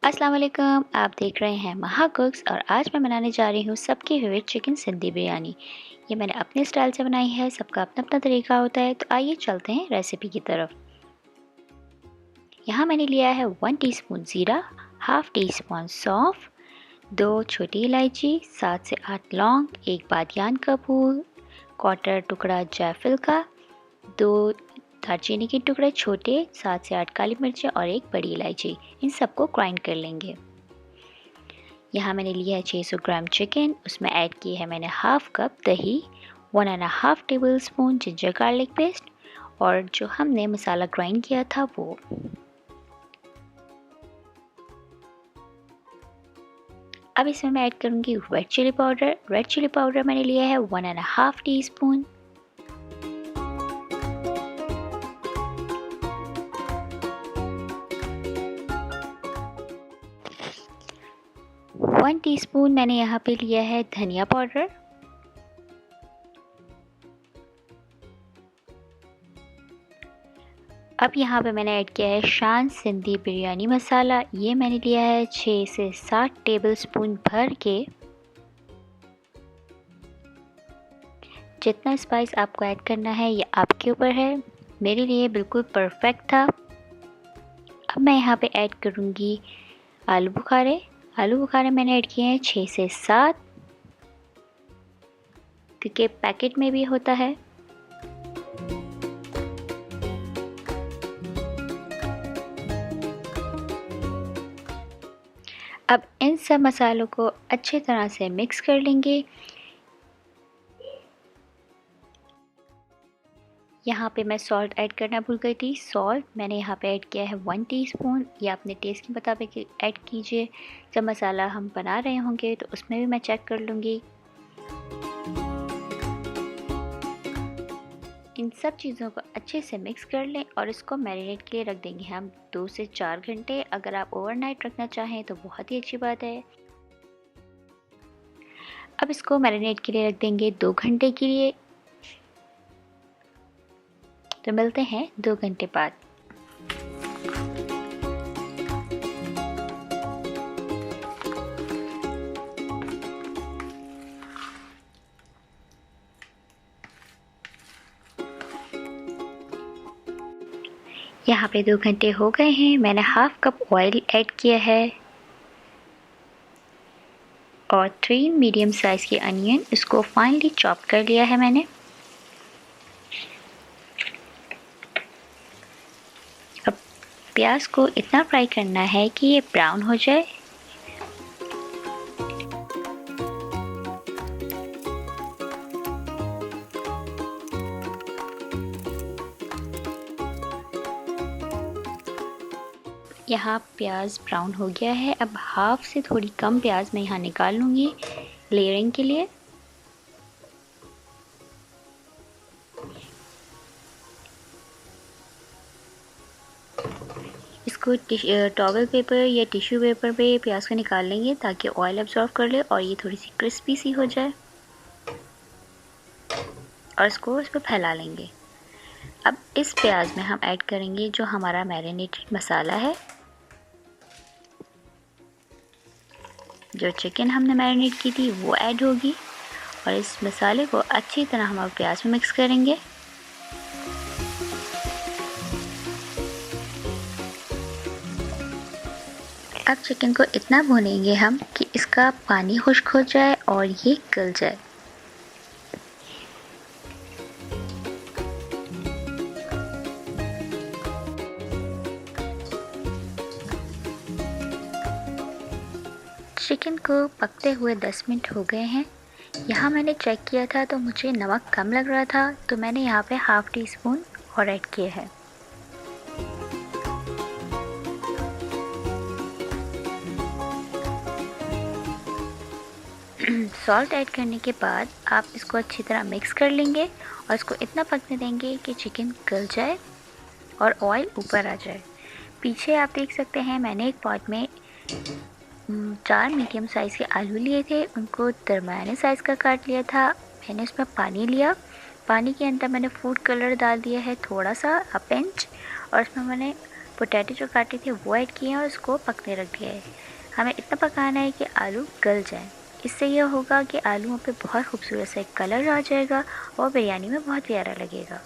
अस्सलाम वालेकुम। आप देख रहे हैं महा कुक्स और आज मैं बनाने जा रही हूँ सबकी फेवरेट चिकन सिंधी बिरयानी। ये मैंने अपने स्टाइल से बनाई है, सबका अपना अपना तरीका होता है। तो आइए चलते हैं रेसिपी की तरफ। यहाँ मैंने लिया है 1 टीस्पून ज़ीरा, हाफ टी स्पून सौंफ, 2 छोटी इलायची, 7 से 8 लौंग, 1 बादियान का फूल, क्वार्टर टुकड़ा जायफल का, 2 दालचीनी के टुकड़े छोटे, 7 से 8 काली मिर्चें और 1 बड़ी इलायची। इन सबको ग्राइंड कर लेंगे। यहाँ मैंने लिया है 600 ग्राम चिकन, उसमें ऐड की है मैंने हाफ कप दही, 1.5 table spoon ginger garlic paste और जो हमने मसाला ग्राइंड किया था वो। अब इसमें मैं ऐड करूँगी red chilli powder. Red chilli powder मैंने लिया है 1.5 टी स्पून। वन टीस्पून मैंने यहाँ पे लिया है धनिया पाउडर। अब यहाँ पे मैंने ऐड किया है शान सिंधी बिरयानी मसाला। ये मैंने लिया है 6 से 7 टेबल स्पून भर के। जितना स्पाइस आपको ऐड करना है ये आपके ऊपर है, मेरे लिए बिल्कुल परफेक्ट था। अब मैं यहाँ पे ऐड करूँगी आलू बुखारे। आलू बुखारे मैंने ऐड किए हैं 6 से 7, क्योंकि पैकेट में भी होता है। अब इन सब मसालों को अच्छी तरह से मिक्स कर लेंगे। यहाँ पे मैं सॉल्ट ऐड करना भूल गई थी। सॉल्ट मैंने यहाँ पे ऐड किया है 1 टीस्पून। ये अपने टेस्ट के मुताबिक ऐड कीजिए। जब मसाला हम बना रहे होंगे तो उसमें भी मैं चेक कर लूँगी। इन सब चीज़ों को अच्छे से मिक्स कर लें और इसको मैरिनेट के लिए रख देंगे हम 2 से 4 घंटे। अगर आप ओवरनाइट रखना चाहें तो बहुत ही अच्छी बात है। अब इसको मैरिनेट के लिए रख देंगे 2 घंटे के लिए। तो मिलते हैं 2 घंटे बाद। यहाँ पे 2 घंटे हो गए हैं। मैंने हाफ कप ऑयल ऐड किया है और 3 मीडियम साइज़ के अनियन, इसको फाइनली चॉप कर लिया है मैंने। अब प्याज को इतना फ्राई करना है कि ये ब्राउन हो जाए। यहाँ प्याज ब्राउन हो गया है। अब हाफ से थोड़ी कम प्याज मैं यहाँ निकाल लूँगी लेयरिंग के लिए। इसको टॉवल पेपर या टिश्यू पेपर पे प्याज को निकाल लेंगे ताकि ऑयल एब्जॉर्ब कर ले और ये थोड़ी सी क्रिस्पी सी हो जाए, और इसको इस पर फैला लेंगे। अब इस प्याज में हम ऐड करेंगे जो हमारा मैरिनेटेड मसाला है। जो चिकन हमने मैरिनेट की थी वो ऐड होगी और इस मसाले को अच्छी तरह हम प्याज में मिक्स करेंगे। अब चिकन को इतना भूनेंगे हम कि इसका पानी खुश्क हो जाए और ये गल जाए। चिकन को पकते हुए 10 मिनट हो गए हैं। यहाँ मैंने चेक किया था तो मुझे नमक कम लग रहा था, तो मैंने यहाँ पे हाफ टी स्पून और ऐड किया है। सॉल्ट ऐड करने के बाद आप इसको अच्छी तरह मिक्स कर लेंगे और इसको इतना पकने देंगे कि चिकन गल जाए और ऑयल ऊपर आ जाए। पीछे आप देख सकते हैं मैंने एक पॉट में 4 मीडियम साइज़ के आलू लिए थे, उनको दरमियाने साइज़ का काट लिया था। मैंने उसमें पानी लिया, पानी के अंदर मैंने फूड कलर डाल दिया है थोड़ा सा, 1 इंच, और इसमें मैंने पोटैटो जो काटे थे वो ऐड किए हैं और उसको पकने रख दिया है। हमें इतना पकाना है कि आलू गल जाए। इससे यह होगा कि आलूओं पे बहुत खूबसूरत सा एक कलर आ जाएगा और बिरयानी में बहुत प्यारा लगेगा।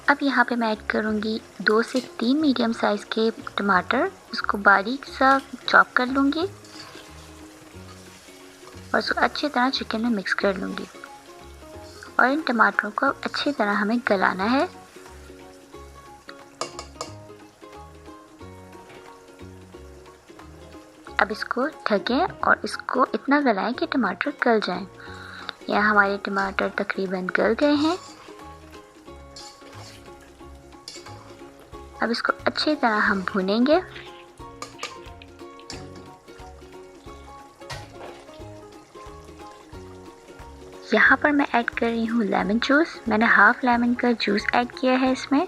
अब यहाँ पे मैं ऐड करूँगी 2 से 3 मीडियम साइज़ के टमाटर। उसको बारीक सा चॉप कर लूँगी और उसको अच्छी तरह चिकन में मिक्स कर लूँगी और इन टमाटरों को अच्छी तरह हमें गलाना है। अब इसको ढकें और इसको इतना गलाएं कि टमाटर गल जाएं। यहाँ हमारे टमाटर तकरीबन गल गए हैं। अब इसको अच्छी तरह हम भूनेंगे। यहाँ पर मैं ऐड कर रही हूँ लेमन जूस। मैंने हाफ लेमन का जूस ऐड किया है इसमें।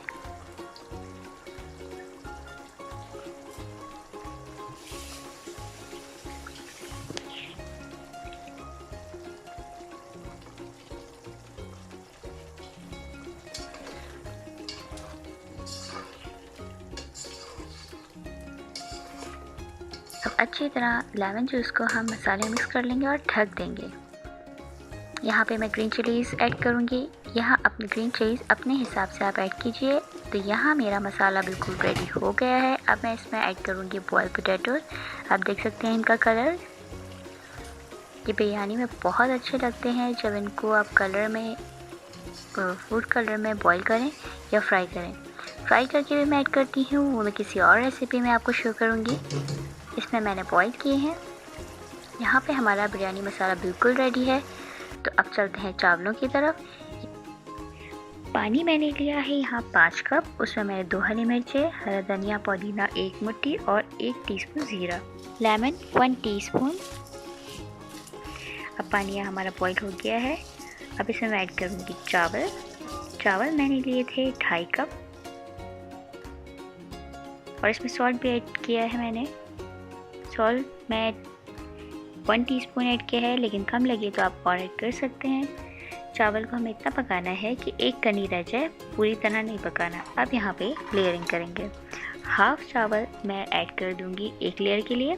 अब अच्छी तरह लेमन जूस को हम मसाले मिक्स कर लेंगे और ढक देंगे। यहाँ पे मैं ग्रीन चिलीज़ ऐड करूँगी। यहाँ अपने ग्रीन चिलीज़ अपने हिसाब से आप ऐड कीजिए। तो यहाँ मेरा मसाला बिल्कुल रेडी हो गया है। अब मैं इसमें ऐड करूँगी बॉइल्ड पोटैटोज़। आप देख सकते हैं इनका कलर। ये बिरयानी में बहुत अच्छे लगते हैं जब इनको आप फूड कलर में बॉईल करें या फ्राई करें। फ्राई करके भी मैं ऐड करती हूँ, वो मैं किसी और रेसिपी में आपको शो करूँगी। इसमें मैंने बॉईल किए हैं। यहाँ पे हमारा बिरयानी मसाला बिल्कुल रेडी है। तो अब चलते हैं चावलों की तरफ। पानी मैंने लिया है यहाँ 5 कप। उसमें मैंने 2 हरी मिर्चें, हरा धनिया, पुदीना 1 मुट्ठी और 1 टीस्पून ज़ीरा, लेमन 1 टीस्पून। अब पानी यहाँ हमारा बॉईल हो गया है। अब इसमें मैं ऐड करूँगी चावल मैंने लिए थे 2.5 कप और इसमें सॉल्ट भी ऐड किया है मैंने। सॉल्ट मैं 1 टीस्पून ऐड किया है, लेकिन कम लगे तो आप और ऐड कर सकते हैं। चावल को हमें इतना पकाना है कि एक कनी रह जाए, पूरी तरह नहीं पकाना। अब यहाँ पे लेयरिंग करेंगे। हाफ चावल मैं ऐड कर दूँगी एक लेयर के लिए।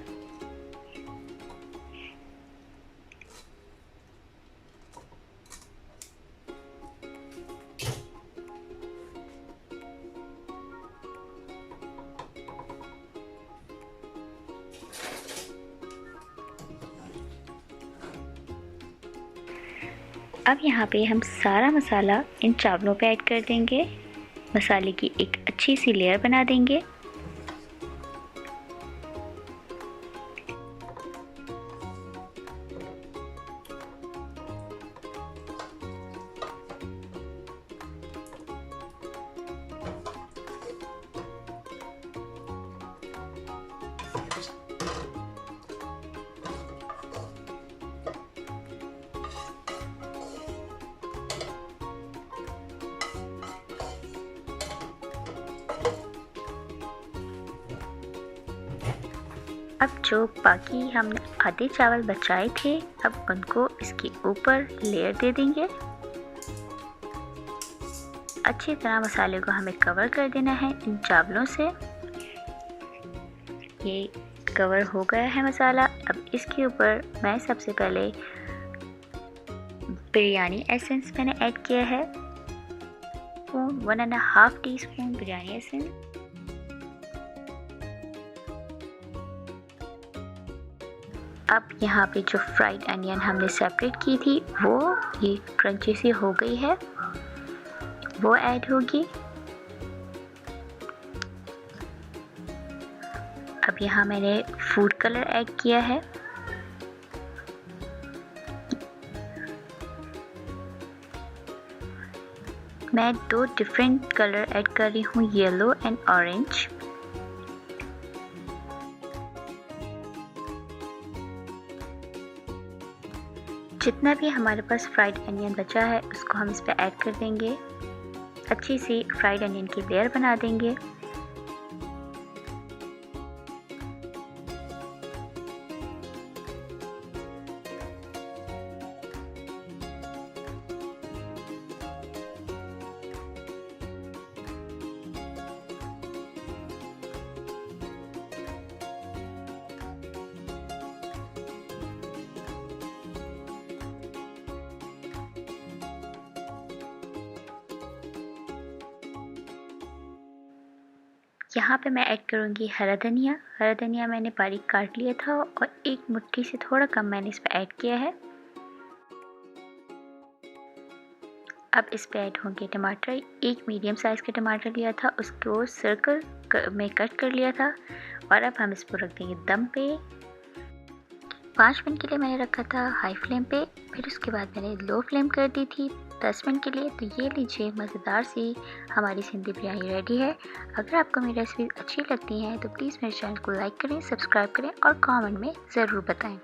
अब यहाँ पे हम सारा मसाला इन चावलों पे ऐड कर देंगे। मसाले की एक अच्छी सी लेयर बना देंगे। अब जो बाकी हमने आधे चावल बचाए थे, अब उनको इसके ऊपर लेयर दे देंगे। अच्छी तरह मसाले को हमें कवर कर देना है इन चावलों से। ये कवर हो गया है मसाला। अब इसके ऊपर मैं सबसे पहले बिरयानी एसेंस मैंने ऐड किया है, 1.5 टीस्पून बिरयानी एसेंस। अब यहाँ पे जो फ्राइड अनियन हमने सेपरेट की थी वो ये क्रंची सी हो गई है, वो ऐड होगी। अब यहाँ मैंने फूड कलर ऐड किया है। मैं 2 डिफरेंट कलर ऐड कर रही हूँ, येलो एंड ऑरेंज। जितना भी हमारे पास फ्राइड अनियन बचा है उसको हम इस पर ऐड कर देंगे। अच्छी सी फ्राइड अनियन की लेयर बना देंगे। यहाँ पे मैं ऐड करूँगी हरा धनिया। हरा धनिया मैंने बारीक काट लिया था और एक मुट्ठी से थोड़ा कम मैंने इस पे ऐड किया है। अब इस पे ऐड होंगे टमाटर। एक मीडियम साइज़ का टमाटर लिया था, उसको सर्कल में कट कर लिया था और अब हम इसको रख देंगे दम पे। 5 मिनट के लिए मैंने रखा था हाई फ्लेम पे, फिर उसके बाद मैंने लो फ्लेम कर दी थी 10 मिनट के लिए। तो ये लीजिए मज़ेदार सी हमारी सिंधी बिरयानी रेडी है। अगर आपको मेरी रेसिपी अच्छी लगती हैं तो प्लीज़ मेरे चैनल को लाइक करें, सब्सक्राइब करें और कमेंट में ज़रूर बताएं।